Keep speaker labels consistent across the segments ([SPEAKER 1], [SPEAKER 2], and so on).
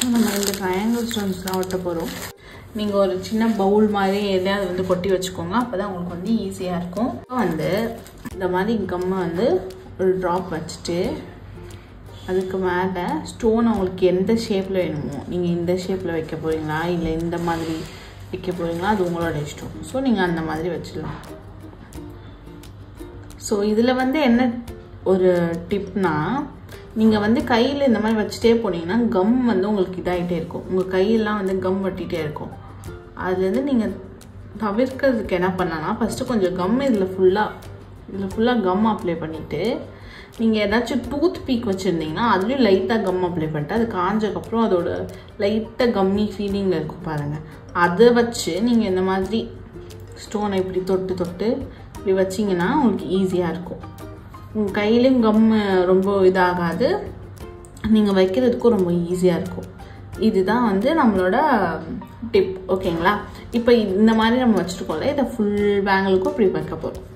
[SPEAKER 1] நம்ம இந்த ட்ரையாங்கிள் ஸ்டோன்ஸ்லாம் ஒட்ட போகிறோம். நீங்கள் ஒரு சின்ன பவுல் மாதிரி எதையாவது வந்து கொட்டி வச்சுக்கோங்க. அப்போ தான் உங்களுக்கு வந்து ஈஸியாக இருக்கும். வந்து இந்த மாதிரி கம்மை வந்து ஒரு ட்ராப் வச்சுட்டு அதுக்கு மேலே ஸ்டோன் உங்களுக்கு எந்த ஷேப்பில் வேணுமோ, நீங்கள் இந்த ஷேப்பில் வைக்க போகிறீங்களா இல்லை இந்த மாதிரி வைக்க போகிறீங்களா, அது உங்களோட இஷ்டம். ஸோ நீங்கள் அந்த மாதிரி வச்சிடலாம். ஸோ இதில் வந்து என்ன ஒரு டிப்னா, நீங்கள் வந்து கையில் இந்த மாதிரி வச்சுட்டே போனீங்கன்னா கம் வந்து உங்களுக்கு இதாகிட்டே இருக்கும். உங்கள் கையெல்லாம் வந்து கம் வட்டிகிட்டே இருக்கும். அதுலேருந்து நீங்கள் தவிர்க்கிறதுக்கு என்ன பண்ணலான்னா, ஃபஸ்ட்டு கொஞ்சம் கம் இதில் ஃபுல்லாக கம் அப்ளை பண்ணிவிட்டு, நீங்கள் ஏதாச்சும் டூத் பீக் வச்சுருந்தீங்கன்னா அதுலேயும் லைட்டாக கம் அப்ளை பண்ணிட்டு, அது காஞ்சக்கப்புறம் அதோட லைட்டாக கம்மி ஃபீலிங்கில் இருக்கும் பாருங்கள். அதை வச்சு நீங்கள் இந்த மாதிரி ஸ்டோனை இப்படி தொட்டு தொட்டு இப்படி வச்சிங்கன்னா உங்களுக்கு ஈஸியாக இருக்கும். உங்கள் கையிலையும் கம்மு ரொம்ப இதாகாது, நீங்கள் வைக்கிறதுக்கும் ரொம்ப ஈஸியாக இருக்கும். இதுதான் வந்து நம்மளோட டிப். ஓகேங்களா? இப்போ இந்த மாதிரி நம்ம வச்சுருக்கோம்ல, இதை ஃபுல் பேங்கிளுக்கும் இப்படி வைக்க போகிறோம்.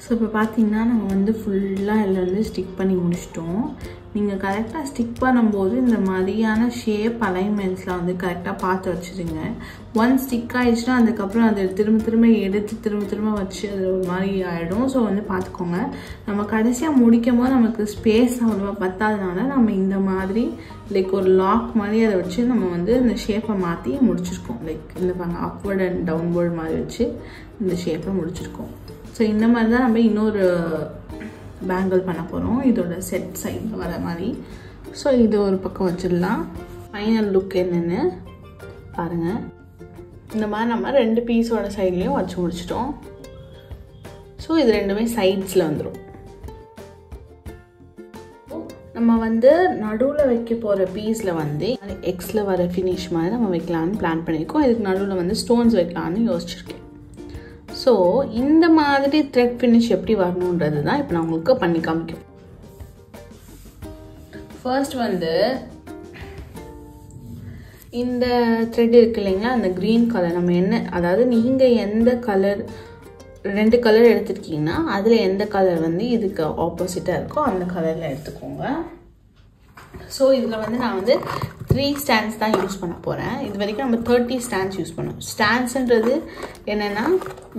[SPEAKER 1] ஸோ இப்போ பார்த்தீங்கன்னா நம்ம வந்து ஃபுல்லாக இதில் வந்து ஸ்டிக் பண்ணி முடிச்சிட்டோம். நீங்கள் கரெக்டாக ஸ்டிக் பண்ணும்போது இந்த மாதிரியான ஷேப் அலைன்மெண்ட்ஸ்லாம் வந்து கரெக்டாக பார்த்து வச்சுருங்க. ஒன் ஸ்டிக் ஆகிடுச்சுன்னா அதுக்கப்புறம் அதை திரும்ப எடுத்து திரும்ப வச்சு அது ஒரு மாதிரி ஆகிடும். ஸோ வந்து பார்த்துக்கோங்க. நம்ம கடைசியாக முடிக்கும் போது நமக்கு ஸ்பேஸ் அவ்வளோவா பத்தாதனால நம்ம இந்த மாதிரி லைக் ஒரு லாக் மாதிரி அதை வச்சு நம்ம வந்து இந்த ஷேப்பை மாற்றி முடிச்சிருக்கோம். லைக் இந்த பாருங்க, அப்வர்ட் அண்ட் டவுன்வர்ட் மாதிரி வச்சு இந்த ஷேப்பை முடிச்சிருக்கோம். ஸோ இந்த மாதிரி தான் நம்ம இன்னொரு பேங்கிள் பண்ண போகிறோம், இதோட செட் சைடில் வர மாதிரி. ஸோ இது ஒரு பக்கம் வச்சிடலாம். ஃபைனல் லுக் என்னென்னு பாருங்கள். இந்த மாதிரி நம்ம 2 பீஸோட சைட்லேயும் வச்சு முடிச்சிட்டோம். ஸோ இது ரெண்டுமே சைட்ஸில் வந்துடும். நம்ம வந்து நடுவில் வைக்க போகிற பீஸில் வந்து எக்ஸில் வர ஃபினிஷ் மாதிரி நம்ம வைக்கலான்னு பிளான் பண்ணியிருக்கோம். இதுக்கு நடுவில் வந்து ஸ்டோன்ஸ் வைக்கலான்னு யோசிச்சிருக்கேன். ஸோ இந்த மாதிரி த்ரெட் ஃபினிஷ் எப்படி வரணுன்றது தான் இப்போ நான் உங்களுக்கு பண்ணி காமிக்கிறேன். ஃபர்ஸ்ட் வந்து இந்த த்ரெட் இருக்கு இல்லைங்களா, அந்த க்ரீன் கலர் நம்ம என்ன, அதாவது நீங்கள் எந்த கலர் 2 கலர் எடுத்துருக்கீங்கன்னா அதில் எந்த கலர் வந்து இதுக்கு ஆப்போசிட்டாக இருக்கோ அந்த கலரில் எடுத்துக்கோங்க. ஸோ இதில் வந்து நான் வந்து 3 ஸ்டாண்ட்ஸ் தான் யூஸ் பண்ண போகிறேன். இது வரைக்கும் நம்ம 30 ஸ்டாண்ட்ஸ் யூஸ் பண்ணோம். ஸ்டாண்ட்ஸுன்றது என்னென்னா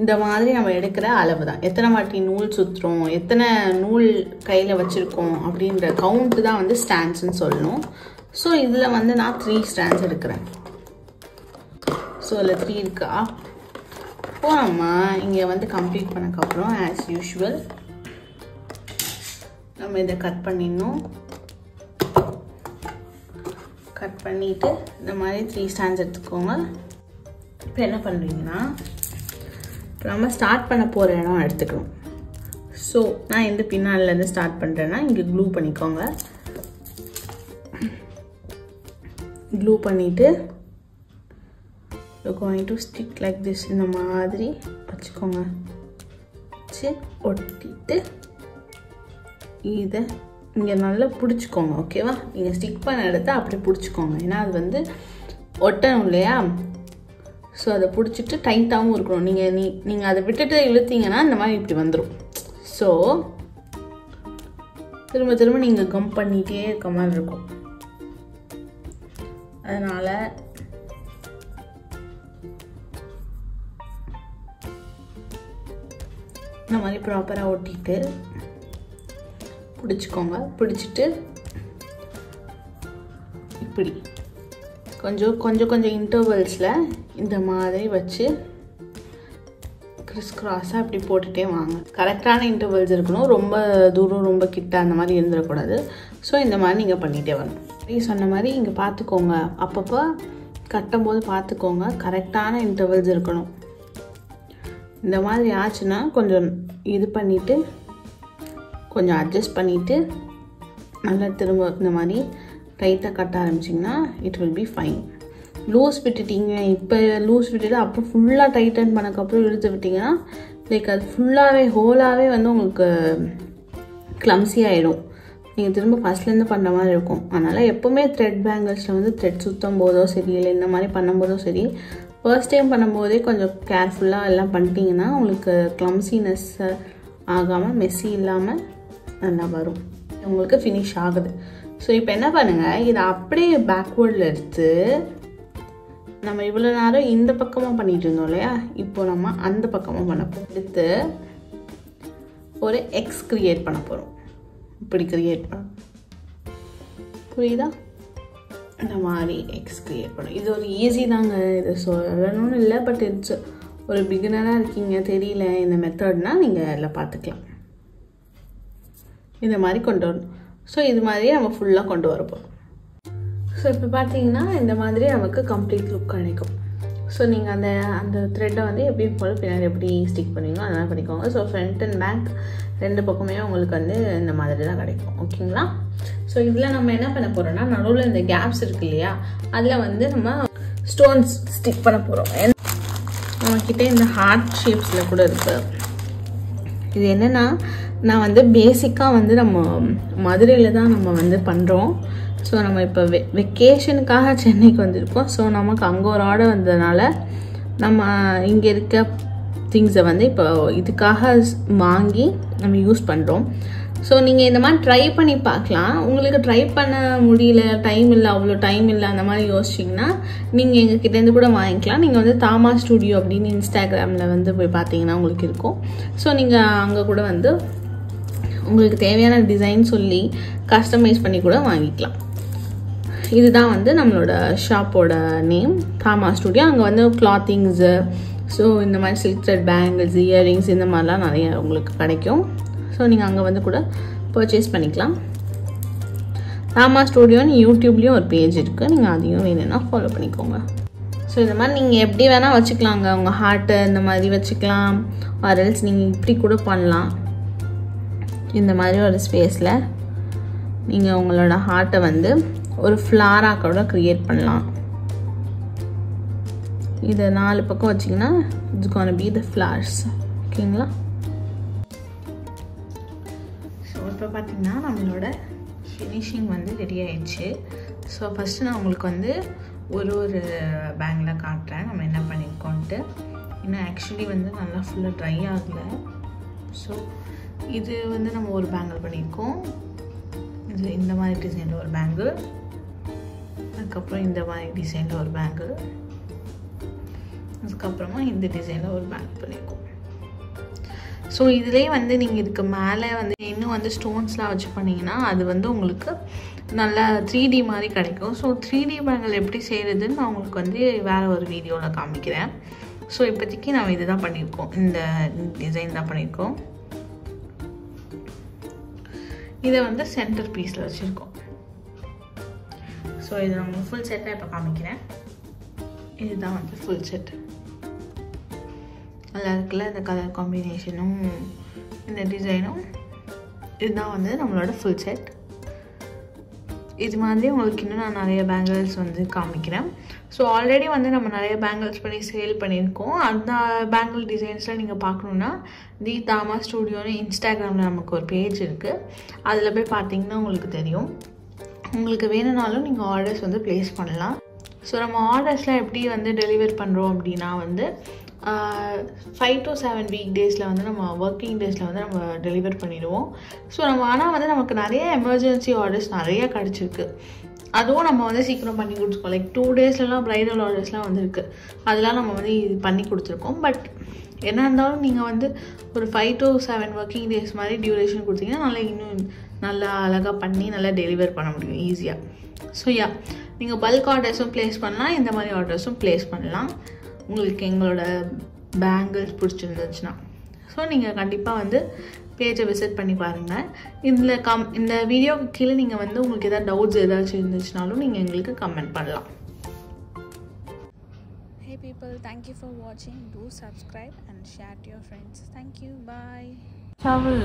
[SPEAKER 1] இந்த மாதிரி நம்ம எடுக்கிற அளவு தான். எத்தனை வாட்டி நூல் சுற்றுறோம், எத்தனை நூல் கையில் வச்சுருக்கோம் அப்படின்ற கவுண்ட்டு தான் வந்து ஸ்டாண்ட்ஸ்ன்னு சொல்லணும். ஸோ இதில் வந்து நான் 3 ஸ்டாண்ட்ஸ் எடுக்கிறேன். ஸோ அதில் 3 இருக்கா. இப்போ நம்ம இங்கே வந்து கம்ப்ளீட் பண்ணக்கப்புறம் ஆஸ் யூஷுவல் நம்ம இதை கட் பண்ணிடணும். கட் பண்ணிவிட்டு இந்த மாதிரி 3 ஸ்டாண்ட்ஸ் எடுத்துக்கோங்க. இப்போ என்ன பண்ணுறீங்கன்னா, இப்போ நம்ம ஸ்டார்ட் பண்ண போகிற இடம் எடுத்துக்கணும். ஸோ நான் எந்த பின்னாலேருந்து ஸ்டார்ட் பண்ணுறேன்னா இங்கே க்ளூ பண்ணிக்கோங்க. க்ளூ பண்ணிவிட்டு going to stick like this. இந்த மாதிரி வச்சுக்கோங்க. வச்சு ஒட்டிட்டு இதை இங்கே நல்லா பிடிச்சிக்கோங்க. ஓகேவா? நீங்கள் ஸ்டிக் பண்ண இடத்த அப்படி பிடிச்சிக்கோங்க. ஏன்னா அது வந்து ஒட்டணும் இல்லையா? ஸோ அதை பிடிச்சிட்டு டைட்டாகவும் இருக்கணும். நீங்கள் அதை விட்டுட்டு இழுத்தீங்கன்னா இந்த மாதிரி இப்படி வந்துடும். ஸோ திரும்ப நீங்கள் கம் பண்ணிகிட்டே இருக்க மாதிரி இருக்கும். அதனால் இந்த மாதிரி ப்ராப்பராக ஒட்டிட்டு பிடிச்சிக்கோங்க. பிடிச்சிட்டு இப்படி கொஞ்சம் இன்டர்வல்ஸில் இந்த மாதிரி வச்சு கிறிஸ் கிராஸாக இப்படி போட்டுகிட்டே வாங்க. கரெக்டான இன்டர்வல்ஸ் இருக்கணும். ரொம்ப தூரம் ரொம்ப கிட்ட அந்த மாதிரி இருந்துடக்கூடாது. ஸோ இந்த மாதிரி நீங்கள் பண்ணிகிட்டே வரணும். சொன்ன மாதிரி இங்கே பார்த்துக்கோங்க, அப்பப்போ கட்டும்போது பார்த்துக்கோங்க, கரெக்டான இன்டர்வல்ஸ் இருக்கணும். இந்த மாதிரி ஆச்சுன்னா கொஞ்சம் இது பண்ணிவிட்டு கொஞ்சம் அட்ஜஸ்ட் பண்ணிவிட்டு நல்லா திரும்ப இந்த மாதிரி டைட்டாக கட்ட ஆரம்பிச்சிங்கன்னா it will be fine. Loose விட்டுட்டிங்க, இப்போ லூஸ் விட்டுட்டு அப்புறம் ஃபுல்லாக டைட்டன் பண்ணக்கப்புறம் இழுத்து விட்டிங்கன்னா லைக் அது ஃபுல்லாகவே ஹோலாகவே வந்து உங்களுக்கு கிளம்ஸி ஆகிடும். நீங்கள் திரும்ப ஃபஸ்ட்லேருந்து பண்ணுற மாதிரி இருக்கும். அதனால் எப்போவுமே த்ரெட் பேங்கிள்ஸில் வந்து த்ரெட் சுற்றும் போதோ சரி, இல்லை இந்த மாதிரி பண்ணும்போதோ சரி, ஃபர்ஸ்ட் டைம் பண்ணும்போதே கொஞ்சம் கேர்ஃபுல்லாக எல்லாம் பண்ணிட்டீங்கன்னா உங்களுக்கு கிளம்சினஸ் ஆகாமல் மெஸ்ஸி இல்லாமல் நல்லா வரும், உங்களுக்கு ஃபினிஷ் ஆகுது. ஸோ இப்போ என்ன பண்ணுங்கள், இதை அப்படியே பேக்வேர்டில் எடுத்து நம்ம இவ்வளோ நேரம் இந்த பக்கமாக பண்ணிகிட்டு இருந்தோம் இல்லையா, இப்போ நம்ம அந்த பக்கமாக பண்ண போகிறோம். எடுத்து ஒரு எக்ஸ் க்ரியேட் பண்ண போகிறோம். இப்படி க்ரியேட் பண்ண புரியுதா, இந்த மாதிரி எக்ஸ் க்ரியேட் பண்ணணும். இது ஒரு ஈஸி தாங்க, இது சொல்லணும்னு இல்லை, பட் இட்ஸ் ஒரு பிகினராக இருக்கீங்க தெரியல இந்த மெத்தட்னால் நீங்கள் அதில் பார்த்துக்கலாம். இந்த மாதிரி கொண்டு வரணும். ஸோ இது மாதிரியே நம்ம ஃபுல்லாக கொண்டு வர போகிறோம். ஸோ இப்போ பார்த்தீங்கன்னா இந்த மாதிரி நமக்கு கம்ப்ளீட் லுக் கிடைக்கும். ஸோ நீங்கள் அந்த த்ரெட்டை வந்து எப்படியும் போல் பின்னாடி எப்படி ஸ்டிக் பண்ணுவீங்களோ அதெல்லாம் பண்ணிக்கோங்க. ஸோ ஃப்ரண்ட் அண்ட் பேக் ரெண்டு பக்கமே உங்களுக்கு வந்து இந்த மாதிரி தான் கிடைக்கும். ஓகேங்களா? ஸோ இதில் நம்ம என்ன பண்ண போகிறோம்னா, நடுவில் இந்த கேப்ஸ் இருக்கு இல்லையா, அதில் வந்து நம்ம ஸ்டோன்ஸ் ஸ்டிக் பண்ண போகிறோம். நம்மக்கிட்ட இந்த ஹார்ட் ஷேப்ஸில் கூட இருக்குது. இது என்னென்னா, நான் வந்து பேசிக்காக வந்து நம்ம மதுரையில் தான் நம்ம வந்து பண்ணுறோம். ஸோ நம்ம இப்போ வெக்கேஷனுக்காக சென்னைக்கு வந்திருக்கோம். ஸோ நமக்கு அங்கே ஒரு ஆர்டர் வந்ததுனால நம்ம இங்கே இருக்க திங்ஸை வந்து இப்போ இதுக்காக வாங்கி நம்ம யூஸ் பண்ணுறோம். ஸோ நீங்கள் இந்த மாதிரி ட்ரை பண்ணி பார்க்கலாம். உங்களுக்கு ட்ரை பண்ண முடியல, டைம் இல்லை, அவ்வளோ டைம் இல்லை, அந்த மாதிரி யோசிச்சிங்கன்னா நீங்கள் எங்கள் கிட்டேருந்து கூட வாங்கிக்கலாம். நீங்கள் வந்து தாமா ஸ்டுடியோ அப்படின்னு இன்ஸ்டாகிராமில் வந்து போய் பார்த்தீங்கன்னா உங்களுக்கு இருக்கும். ஸோ நீங்கள் அங்கே கூட வந்து உங்களுக்கு தேவையான டிசைன் சொல்லி கஸ்டமைஸ் பண்ணி கூட வாங்கிக்கலாம். இதுதான் வந்து நம்மளோட ஷாப்போட நேம், தாமா ஸ்டுடியோ. அங்கே வந்து கிளாத்திங்ஸு, ஸோ இந்த மாதிரி சில்க் த்ரெட் பேங்கிள்ஸ், இயரிங்ஸ் இந்த மாதிரிலாம் நிறைய உங்களுக்கு கிடைக்கும். ஸோ நீங்கள் அங்கே வந்து கூட பர்ச்சேஸ் பண்ணிக்கலாம். தாமா ஸ்டுடியோன்னு யூடியூப்லேயும் ஒரு பேஜ் இருக்குது, நீங்கள் அதையும் வேணும்னா ஃபாலோ பண்ணிக்கோங்க. ஸோ இந்த மாதிரி நீங்கள் எப்படி வேணால் வச்சுக்கலாங்க. உங்கள் ஹார்ட்டை இந்த மாதிரி வச்சுக்கலாம், ஆர்எல்ஸ் நீங்கள் இப்படி கூட பண்ணலாம். இந்த மாதிரி ஒரு ஸ்பேஸில் நீங்கள் உங்களோட ஹார்ட்டை வந்து ஒரு ஃப்ளாராக கூட க்ரியேட் பண்ணலாம். இதை 4 பக்கம் வச்சிங்கன்னா it's gonna be the flowers. ஓகேங்களா? ஸோ இப்போ பார்த்திங்கன்னா நம்மளோட ஃபினிஷிங் வந்து ரெடி ஆயிடுச்சு. ஸோ ஃபஸ்ட்டு நான் உங்களுக்கு வந்து ஒரு பேங்கில் காட்டுறேன் நம்ம என்ன பண்ணியிருக்கோன்ட்டு. இன்னும் ஆக்சுவலி வந்து நல்லா ஃபுல்லாக ட்ரை ஆகலை. ஸோ இது வந்து நம்ம ஒரு பேங்கிள் பண்ணியிருக்கோம். இது இந்த மாதிரி டிசைனில் ஒரு பேங்கிள், அதுக்கப்புறம் இந்த மாதிரி டிசைனில் ஒரு பேங்கிள், அதுக்கப்புறமா இந்த டிசைனில் ஒரு பேங்கிள் பண்ணியிருக்கோம். ஸோ இதிலே வந்து நீங்கள் இதுக்கு மேலே வந்து இன்னும் வந்து ஸ்டோன்ஸ்லாம் வச்சு பண்ணிங்கன்னா அது வந்து உங்களுக்கு நல்லா 3D மாதிரி கிடைக்கும். ஸோ 3D பேங்கிள் எப்படி செய்கிறதுன்னு நான் உங்களுக்கு வந்து வேறு ஒரு வீடியோவில் காமிக்கிறேன். ஸோ இப்போதைக்கு நம்ம இது தான் பண்ணியிருக்கோம், இந்த டிசைன் தான் பண்ணியிருக்கோம். இதை வந்து சென்டர் பீஸில் வச்சுருக்கோம். ஸோ இது நம்ம ஃபுல் செட்டாக இப்போ காமிக்கிறேன். இதுதான் வந்து ஃபுல் செட். நல்லா இருக்குல்ல, இந்த கலர் காம்பினேஷனும் இந்த டிசைனும். இதுதான் வந்து நம்மளோட ஃபுல் செட். இது மாதிரி உங்களுக்கு இன்னும் நான் நிறைய பேங்கிள்ஸ் வந்து காமிக்கிறேன். ஸோ ஆல்ரெடி வந்து நம்ம நிறைய பேங்கிள்ஸ் பண்ணி சேல் பண்ணியிருக்கோம். அந்த பேங்கிள் டிசைன்ஸ்லாம் நீங்கள் பார்க்கணுன்னா தி தாமா ஸ்டுடியோன்னு இன்ஸ்டாகிராமில் நமக்கு ஒரு பேஜ் இருக்குது, அதில் போய் பார்த்தீங்கன்னா உங்களுக்கு தெரியும். உங்களுக்கு வேணும்னாலும் நீங்கள் ஆர்டர்ஸ் வந்து ப்ளேஸ் பண்ணலாம். ஸோ நம்ம ஆர்டர்ஸ்லாம் எப்படி வந்து டெலிவர் பண்ணுறோம் அப்படின்னா வந்து 5 to 7 வீக் டேஸில் வந்து நம்ம ஒர்க்கிங் டேஸில் வந்து நம்ம டெலிவர் பண்ணிடுவோம். ஸோ நம்ம ஆனால் வந்து நமக்கு நிறைய எமர்ஜென்சி ஆர்டர்ஸ் நிறைய கிடச்சிருக்கு. அதுவும் நம்ம வந்து சீக்கிரம் பண்ணி கொடுத்துருக்கோம். லைக் 2 டேஸ்லலாம் ப்ரைடல் ஆர்டர்ஸ்லாம் வந்துருக்கு, அதெல்லாம் நம்ம வந்து இது பண்ணி கொடுத்துருக்கோம். பட் என்ன இருந்தாலும் நீங்கள் வந்து ஒரு 5 to 7 ஒர்க்கிங் டேஸ் மாதிரி டியூரேஷன் கொடுத்தீங்கன்னா நல்லா இன்னும் நல்லா அழகாக பண்ணி நல்லா டெலிவர் பண்ண முடியும் ஈஸியாக. ஸோ நீங்கள் பல்க் ஆர்டர்ஸும் ப்ளேஸ் பண்ணலாம், இந்த மாதிரி ஆர்டர்ஸும் ப்ளேஸ் பண்ணலாம். உங்களுக்கு எங்களோட பேங்கிள்ஸ் பிடிச்சிருந்துச்சுன்னா ஸோ நீங்கள் கண்டிப்பாக வந்து பேஜை விசிட் பண்ணி பாருங்கள். இந்த வீடியோக்கு கீழே நீங்கள் வந்து உங்களுக்கு எதாவது டவுட்ஸ் ஏதாச்சும் இருந்துச்சுனாலும் நீங்கள் எங்களுக்கு கமெண்ட் பண்ணலாம்.
[SPEAKER 2] Hey people, thank you for watching. Do subscribe and share to your friends. Thank you. Bye.
[SPEAKER 1] Travel.